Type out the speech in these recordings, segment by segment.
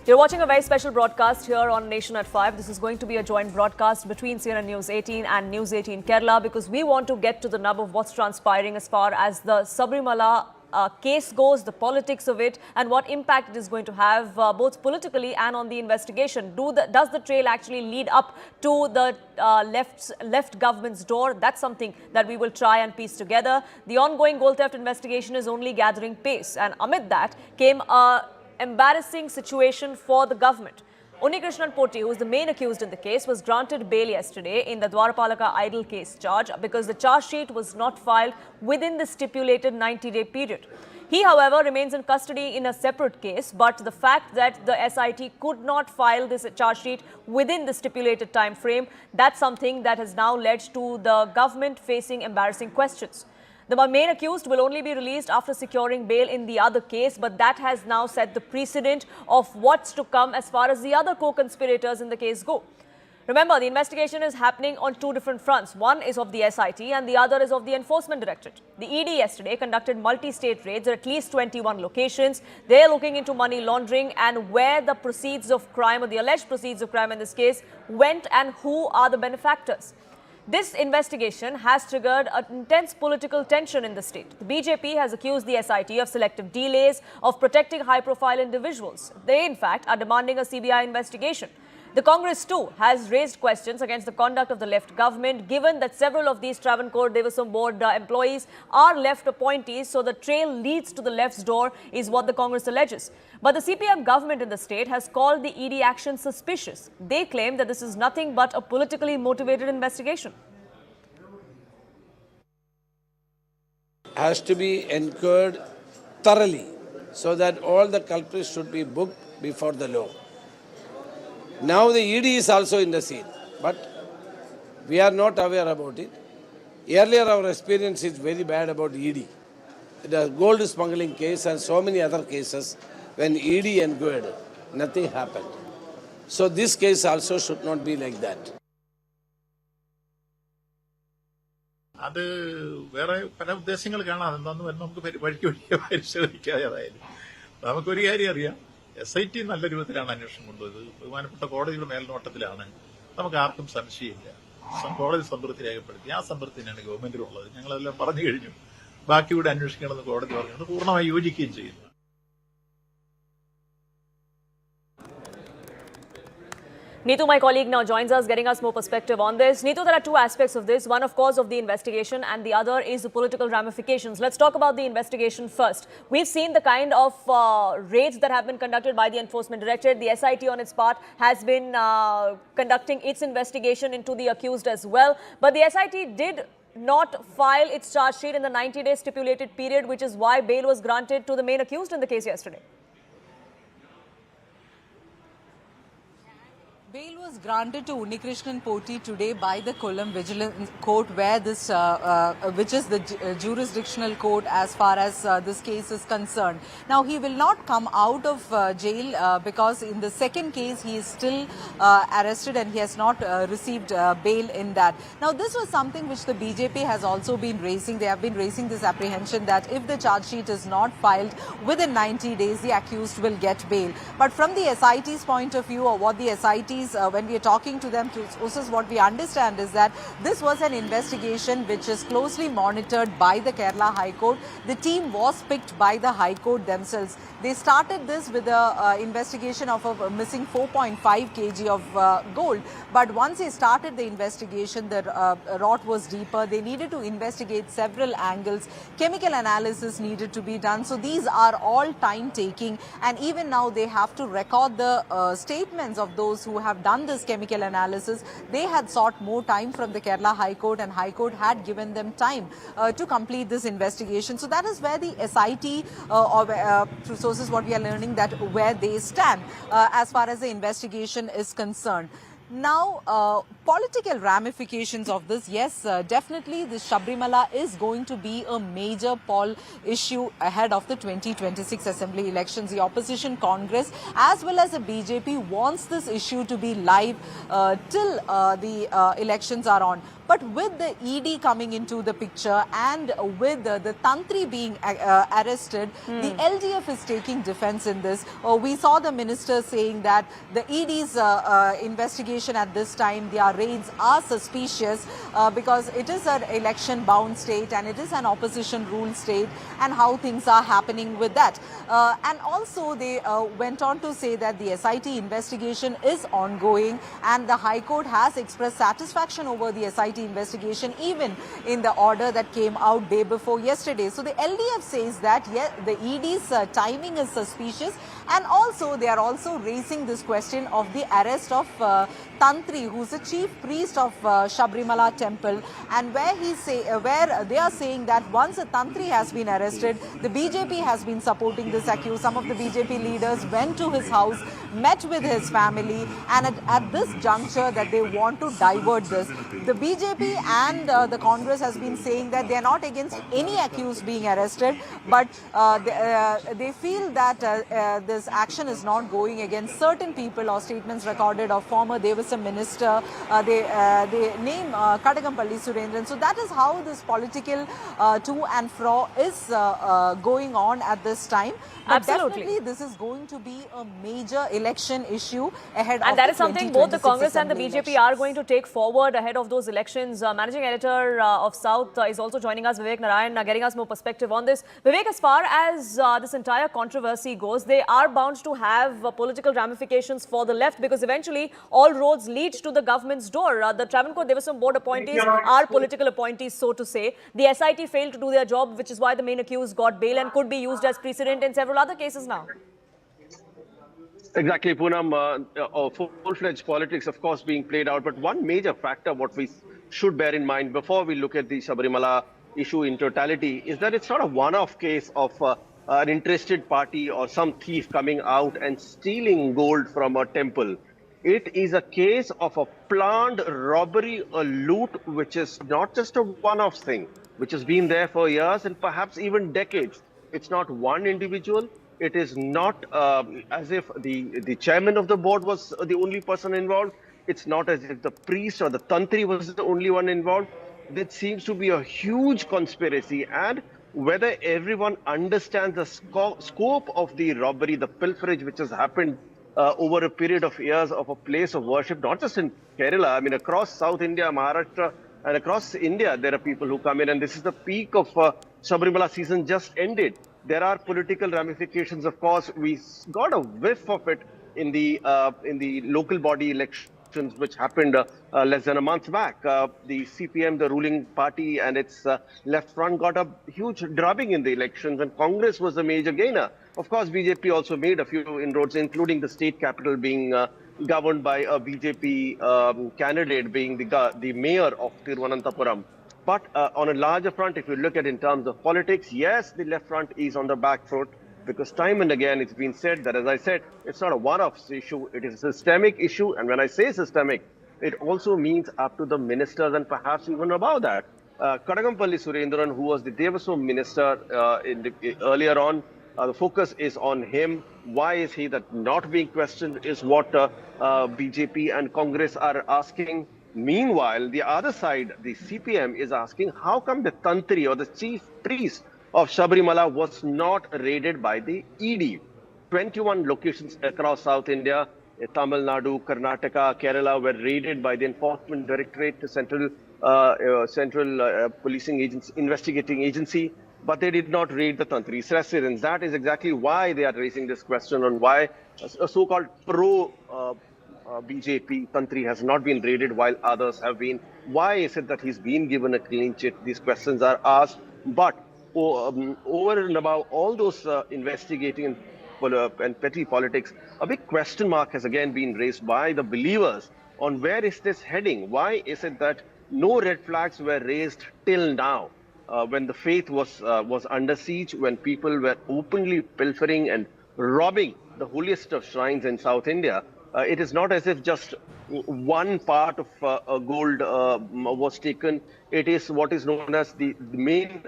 You're watching a very special broadcast here on Nation at 5. This is going to be a joint broadcast between CNN News 18 and News 18 Kerala because we want to get to the nub of what's transpiring as far as the Sabarimala case goes, the politics of it, and what impact it is going to have both politically and on the investigation. Does the trail actually lead up to the left government's door? That's something that we will try and piece together. The ongoing gold theft investigation is only gathering pace, and amid that came a embarrassing situation for the government. Unnikrishnan Potti, who is the main accused in the case, was granted bail yesterday in the Dwarapalaka idol case charge because the charge sheet was not filed within the stipulated 90-day period. He, however, remains in custody in a separate case, but the fact that the SIT could not file this charge sheet within the stipulated time frame, that's something that has now led to the government facing embarrassing questions. The main accused will only be released after securing bail in the other case, but that has now set the precedent of what's to come as far as the other co-conspirators in the case go. Remember, the investigation is happening on two different fronts. One is of the SIT and the other is of the Enforcement Directorate. The ED yesterday conducted multi-state raids at least 21 locations. They're looking into money laundering and where the proceeds of crime or the alleged proceeds of crime in this case went and who are the benefactors. This investigation has triggered an intense political tension in the state. The BJP has accused the SIT of selective delays, of protecting high-profile individuals. They, in fact, are demanding a CBI investigation. The Congress, too, has raised questions against the conduct of the left government, given that several of these Travancore Devasam Board employees are left appointees, so the trail leads to the left's door, is what the Congress alleges. But the CPM government in the state has called the ED action suspicious. They claim that this is nothing but a politically motivated investigation. Has to be enquired thoroughly so that all the culprits should be booked before the law. Now the ED is also in the scene, but we are not aware about it. Earlier our experience is very bad about ED. The gold smuggling case and so many other cases, when ED inquired, nothing happened. So this case also should not be like that. അത് വേറെ പല ഉദ്ദേശങ്ങൾ കാണാം. എന്താന്ന് നമുക്ക് പരിശോധിക്കാതായാലും നമുക്കൊരു കാര്യം അറിയാം, SIT നല്ല രൂപത്തിലാണ് അന്വേഷണം കൊണ്ടുപോയത്. ബഹുമാനപ്പെട്ട കോടതിയുടെ മേൽനോട്ടത്തിലാണ്. നമുക്ക് ആർക്കും സംശയമില്ല. കോടതി സംതൃപ്തി രേഖപ്പെടുത്തി. ആ സംതൃപ്തിയാണ് ഗവൺമെന്റിനുള്ളത്. ഞങ്ങളെല്ലാം പറഞ്ഞു കഴിഞ്ഞു. ബാക്കിയൂടെ അന്വേഷിക്കണമെന്ന് കോടതി പറഞ്ഞത് പൂർണ്ണമായി യോജിക്കുകയും ചെയ്യുന്നു. Neetu, my colleague, now joins us, getting us more perspective on this. Neetu, there are two aspects of this. One, of course, of the investigation, and the other is the political ramifications. Let's talk about the investigation first. We've seen the kind of raids that have been conducted by the Enforcement Directorate. The SIT, on its part, has been conducting its investigation into the accused as well. But the SIT did not file its charge sheet in the 90-day stipulated period, which is why bail was granted to the main accused in the case yesterday. Bail was granted to Unnikrishnan Potti today by the Kollam Vigilance Court, where this, which is the jurisdictional court as far as this case is concerned. Now, he will not come out of jail because in the second case, he is still arrested and he has not received bail in that. Now, this was something which the BJP has also been raising. They have been raising this apprehension that if the charge sheet is not filed within 90 days, the accused will get bail. But from the SIT's point of view, or what the SIT's when we are talking to them, what we understand is that this was an investigation which is closely monitored by the Kerala High Court. The team was picked by the High Court themselves. They started this with an investigation of a missing 4.5 kg of gold. But once they started the investigation, the rot was deeper. They needed to investigate several angles. Chemical analysis needed to be done. So these are all time-taking. And even now, they have to record the statements of those who have done this chemical analysis. They had sought more time from the Kerala High Court, and High Court had given them time to complete this investigation. So that is where the SIT, through sources what we are learning, that where they stand as far as the investigation is concerned. Now, political ramifications of this, yes, definitely the Sabarimala is going to be a major poll issue ahead of the 2026 Assembly elections. The opposition Congress as well as the BJP wants this issue to be live till the elections are on. But with the ED coming into the picture and with the Tantri being arrested, the LDF is taking defense in this. We saw the minister saying that the ED's investigation at this time, their raids are suspicious because it is an election-bound state and it is an opposition-ruled state, and how things are happening with that. And also they went on to say that the SIT investigation is ongoing and the High Court has expressed satisfaction over the SIT investigation, even in the order that came out day before yesterday. So the LDF says that the ED's timing is suspicious, and also they are also raising this question of the arrest of Tantri, who's the chief priest of Sabarimala temple, and where they are saying that once a Tantri has been arrested, the BJP has been supporting this accused. Some of the BJP leaders went to his house, met with his family, and at this juncture that they want to divert this. The BJP and the Congress has been saying that they are not against any accused being arrested, but they feel that this action is not going against certain people or statements recorded of former Devasam minister. They name Kadagampalli Surendran. So that is how this political to and fro is going on at this time. But Absolutely. definitely this is going to be a major election issue ahead of And that is something both the Congress and the BJP elections. are going to take forward ahead of those elections. Managing editor of South is also joining us, Vivek Narayan, getting us more perspective on this. Vivek, as far as this entire controversy goes, they are bound to have political ramifications for the left, because eventually all roads lead to the government's door. The Travancore Devasam Board appointees are political appointees, so to say. The SIT failed to do their job, which is why the main accused got bail and could be used as precedent in several other cases now. Exactly, Poonam. Full-fledged politics, of course, being played out. But one major factor, what we should bear in mind before we look at the Sabarimala issue in totality, is that it's not a one-off case of an interested party or some thief coming out and stealing gold from a temple. It is a case of a planned robbery, a loot, which is not just a one-off thing, which has been there for years and perhaps even decades. It's not one individual. It is not as if the chairman of the board was the only person involved. It's not as if the priest or the tantri was the only one involved. There seems to be a huge conspiracy, and whether everyone understands the scope of the robbery, the pilferage which has happened over a period of years of a place of worship, not just in Kerala, I mean across South India, Maharashtra, and across India, there are people who come in, and this is the peak of Sabarimala season just ended. There are political ramifications, of course. We got a whiff of it in the local body elections, which happened less than a month back. The CPM, the ruling party, and its left front got a huge drubbing in the elections, and Congress was the major gainer. Of course, BJP also made a few inroads, including the state capital being governed by a BJP candidate, being the mayor of Thiruvananthapuram. But on a larger front, if you look at in terms of politics, yes, the left front is on the back foot, because time and again it's been said that, as I said, it's not a one-off issue, it is a systemic issue. And when I say systemic, it also means up to the ministers and perhaps even above that. Kadagampalli Surendran, who was the Devasam minister earlier on, the focus is on him. Why is he that not being questioned is what BJP and Congress are asking. Meanwhile, the other side, the CPM, is asking how come the Tantri or the chief priest of Sabarimala was not raided by the ED. 21 locations across South India, Tamil Nadu, Karnataka, Kerala were raided by the Enforcement Directorate, the Central Policing Agency, Investigating Agency, but they did not raid the Tantri residents. That is exactly why they are raising this question on why a so-called BJP Tantri has not been raided while others have been. Why is it that he's been given a clean chit? These questions are asked. But over and above all those investigating and petty politics, a big question mark has again been raised by the believers on where is this heading? Why is it that no red flags were raised till now? When the faith was under siege, when people were openly pilfering and robbing the holiest of shrines in South India, it is not as if just one part of gold was taken. It is what is known as the main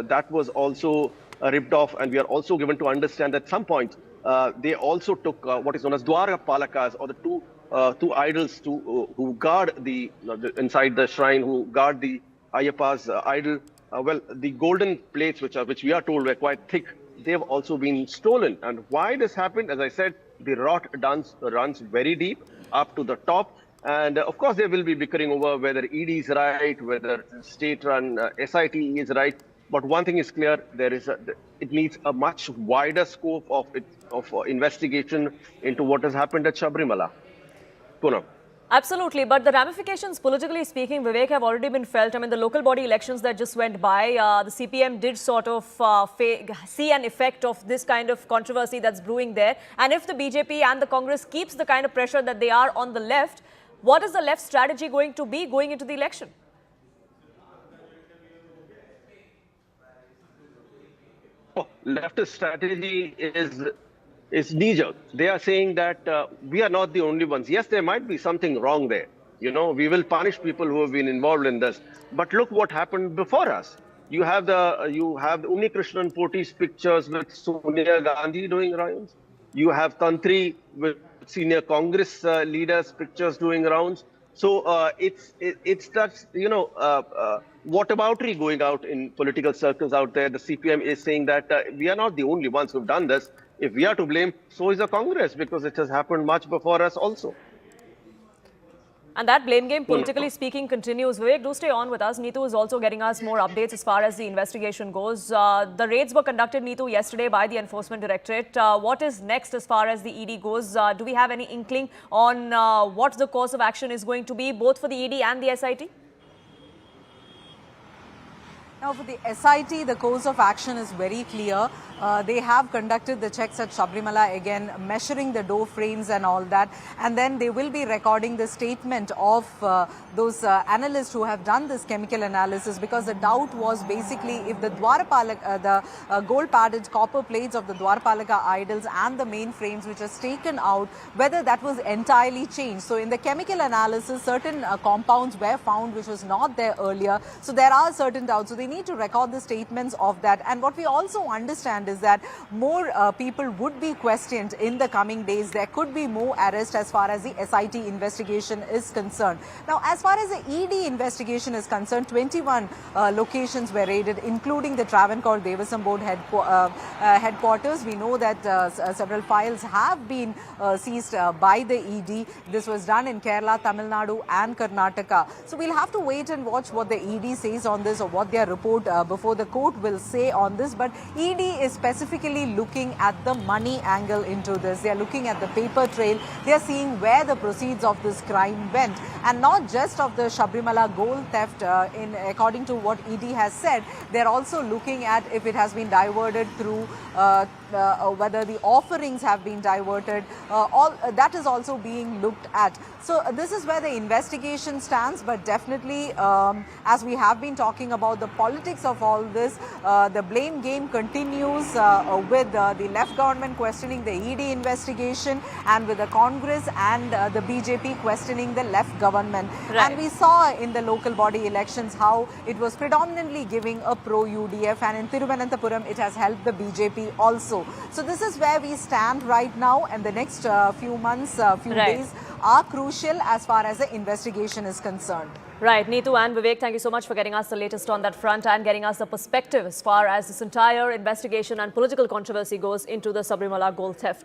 that was also ripped off, and we are also given to understand at some point they also took what is known as Dwara Palakas, or the two idols who guard inside the shrine, who guard the Ayappa's idol. Well, the golden plates, which we are told were quite thick, they have also been stolen. And why this happened, as I said, the rot runs very deep up to the top. And of course, they will be bickering over whether ED is right, whether state-run SIT is right. But one thing is clear: it needs a much wider scope of investigation into what has happened at Sabarimala. Poonam. Absolutely, but the ramifications, politically speaking, Vivek, have already been felt. I mean, the local body elections that just went by, the CPM did sort of see an effect of this kind of controversy that's brewing there. And if the BJP and the Congress keeps the kind of pressure that they are on the left, what is the left strategy going to be going into the election? Leftist strategy is knee-jerk. They are saying that we are not the only ones. Yes, there might be something wrong there. You know, we will punish people who have been involved in this. But look what happened before us. You have the Unikrishnan Poti's pictures with Sonia Gandhi doing rounds. You have Tantri with senior Congress leaders' pictures doing rounds. So it's that, whataboutery going out in political circles out there. The CPM is saying that we are not the only ones who've done this. If we are to blame, so is the Congress, because it has happened much before us also. And that blame game, politically speaking, continues. Vivek, do stay on with us. Neetu is also getting us more updates as far as the investigation goes. The raids were conducted, Neetu, yesterday by the Enforcement Directorate. What is next as far as the ED goes? Do we have any inkling on what the course of action is going to be, both for the ED and the SIT? Now, for the SIT, the course of action is very clear. They have conducted the checks at Sabarimala again, measuring the door frames and all that. And then they will be recording the statement of those analysts who have done this chemical analysis, because the doubt was basically if the gold-padded copper plates of the Dwarapalaka idols and the main frames which was taken out, whether that was entirely changed. So in the chemical analysis, certain compounds were found which was not there earlier. So there are certain doubts. So they need to record the statements of that. And what we also understand is that more people would be questioned in the coming days. There could be more arrests as far as the SIT investigation is concerned. Now, as far as the ED investigation is concerned, 21 locations were raided, including the Travancore Devasam Board headquarters. We know that several files have been seized by the ED. This was done in Kerala, Tamil Nadu and Karnataka. So we'll have to wait and watch what the ED says on this, or what their report before the court will say on this. But ED is specifically looking at the money angle into this. They are looking at the paper trail. They are seeing where the proceeds of this crime went, and not just of the Sabarimala gold theft. According to what ED has said, they are also looking at if it has been diverted through whether the offerings have been diverted. All that is also being looked at. So this is where the investigation stands. But definitely, as we have been talking about the politics of all this, the blame game continues with the left government questioning the ED investigation, and with the Congress and the BJP questioning the left government. Right. And we saw in the local body elections how it was predominantly giving a pro-UDF, and in Thiruvananthapuram it has helped the BJP also. So this is where we stand right now, and the next few months, days are crucial as far as the investigation is concerned. Right. Neetu and Vivek, thank you so much for getting us the latest on that front and getting us the perspective as far as this entire investigation and political controversy goes into the Sabarimala gold theft.